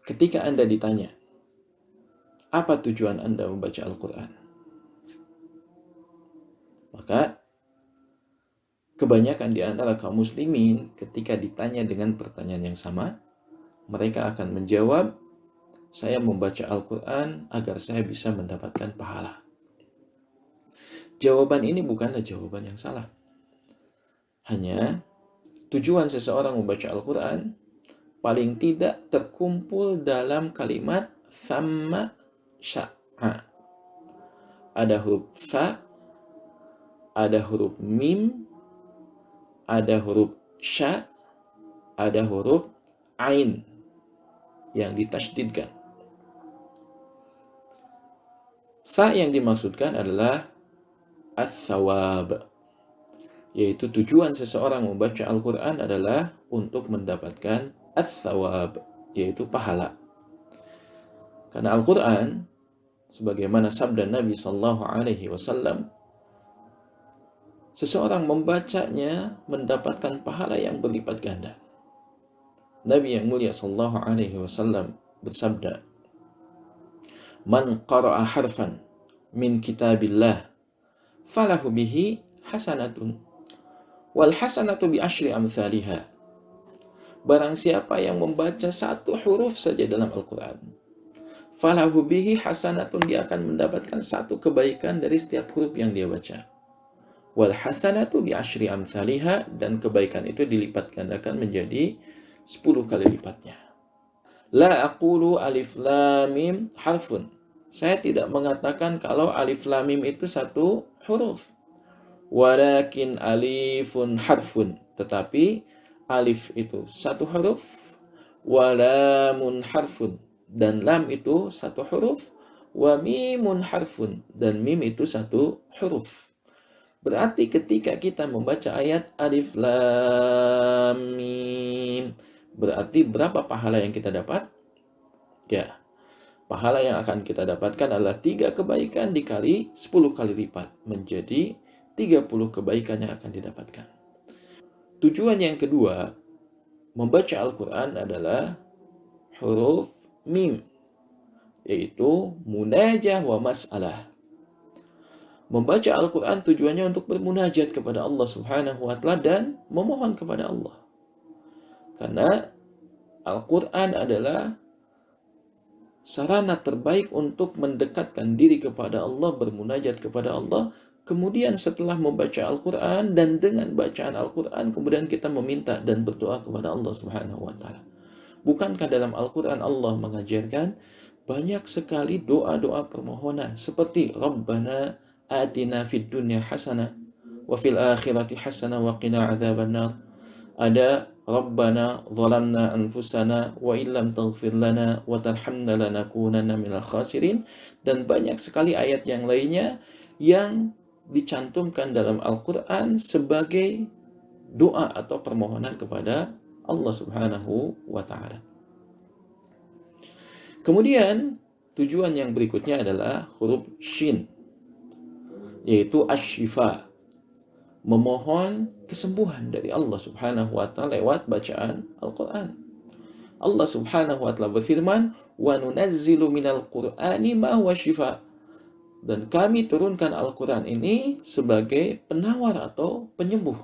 Ketika Anda ditanya, apa tujuan Anda membaca Al-Quran? Maka kebanyakan di antara kaum muslimin ketika ditanya dengan pertanyaan yang sama, mereka akan menjawab, saya membaca Al-Quran agar saya bisa mendapatkan pahala. Jawaban ini bukanlah jawaban yang salah. Hanya tujuan seseorang membaca Al-Quran paling tidak terkumpul dalam kalimat thamma sya'a. Ada huruf sa, ada huruf mim, ada huruf sya, ada huruf ain yang ditasydidkan. Sa yang dimaksudkan adalah as-sawab, yaitu tujuan seseorang membaca Al-Quran adalah untuk mendapatkan as-sawab, yaitu pahala. Karena Al-Quran, sebagaimana sabda Nabi SAW, seseorang membacanya mendapatkan pahala yang berlipat ganda. Nabi yang mulia SAW bersabda, "Man qara'a harfan min kitabillah, falahu bihi hasanatun, wal hasanatu bi asyri amthaliha." Barang siapa yang membaca satu huruf saja dalam Al-Quran, falahu bihi hasanatun, dia akan mendapatkan satu kebaikan dari setiap huruf yang dia baca. Wal hasanatu bi asyri amthaliha, dan kebaikan itu dilipat gandakan menjadi 10 kali lipatnya. La aqulu alif lam mim harfun. Saya tidak mengatakan kalau alif lam mim itu satu huruf. Walakin alifun harfun. Tetapi alif itu satu huruf. Walamun harfun. Dan lam itu satu huruf. Wa mimun harfun. Dan mim itu satu huruf. Berarti ketika kita membaca ayat alif lam mim, berarti berapa pahala yang kita dapat? Ya, pahala yang akan kita dapatkan adalah 3 kebaikan dikali 10 kali lipat, menjadi 30 kebaikan yang akan didapatkan. Tujuan yang kedua, membaca Al-Quran adalah huruf mim, yaitu munajah wa mas'alah. Membaca Al-Quran tujuannya untuk bermunajat kepada Allah Subhanahu wa Ta'ala dan memohon kepada Allah. Karena Al-Quran adalah sarana terbaik untuk mendekatkan diri kepada Allah, bermunajat kepada Allah. Kemudian setelah membaca Al-Quran dan dengan bacaan Al-Quran, kemudian kita meminta dan berdoa kepada Allah Subhanahu wa Ta'ala. Bukankah dalam Al-Quran Allah mengajarkan banyak sekali doa-doa permohonan seperti Rabbana atina fid dunya hasanah wa fil akhirati hasanah wa qina adzabannar. Ada Rabbana zalamna anfusana wa illam taghfir lana wa tarhamna lanakunanna minal khasirin, dan banyak sekali ayat yang lainnya yang dicantumkan dalam Al-Quran sebagai doa atau permohonan kepada Allah Subhanahu wa Ta'ala. Kemudian tujuan yang berikutnya adalah huruf shin, yaitu asy-syifa, memohon kesembuhan dari Allah Subhanahu wa Ta'ala lewat bacaan Al-Quran. Allah Subhanahu wa Ta'ala berfirman, "Wa nunazzilu minal Qur'ani ma huwa syifa." Dan kami turunkan Al-Quran ini sebagai penawar atau penyembuh.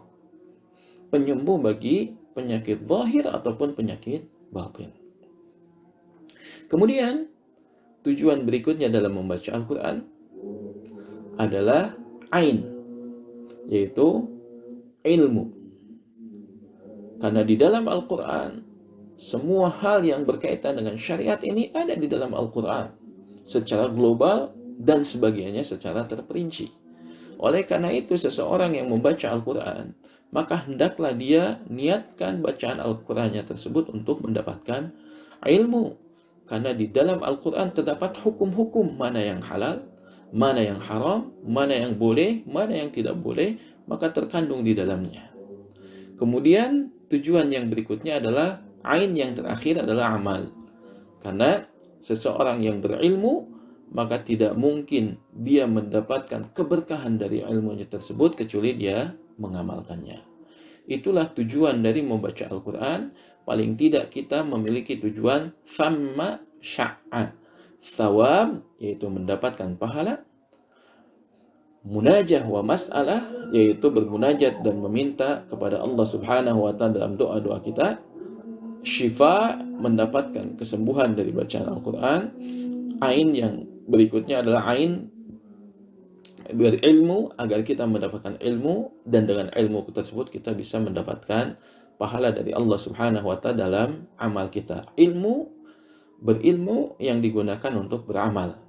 Penyembuh bagi penyakit zahir ataupun penyakit batin. Kemudian, tujuan berikutnya dalam membaca Al-Quran adalah ain, yaitu ilmu. Karena di dalam Al-Quran, semua hal yang berkaitan dengan syariat ini ada di dalam Al-Quran secara global dan sebagiannya secara terperinci. Oleh karena itu, seseorang yang membaca Al-Quran, maka hendaklah dia niatkan bacaan Al-Qurannya tersebut untuk mendapatkan ilmu. Karena di dalam Al-Quran terdapat hukum-hukum, mana yang halal, mana yang haram, mana yang boleh, mana yang tidak boleh, maka terkandung di dalamnya. Kemudian tujuan yang berikutnya adalah ain, yang terakhir adalah amal. Karena seseorang yang berilmu, maka tidak mungkin dia mendapatkan keberkahan dari ilmunya tersebut kecuali dia mengamalkannya. Itulah tujuan dari membaca Al-Quran, paling tidak kita memiliki tujuan thamma sya'an. Thawab, yaitu mendapatkan pahala. Munajah wa mas'alah, yaitu bermunajat dan meminta kepada Allah Subhanahu wa ta'ala dalam doa-doa kita. Syifa, mendapatkan kesembuhan dari bacaan Al-Quran. Ain yang berikutnya adalah ain berilmu, agar kita mendapatkan ilmu, dan dengan ilmu tersebut kita bisa mendapatkan pahala dari Allah Subhanahu wa ta'ala dalam amal kita. Berilmu yang digunakan untuk beramal.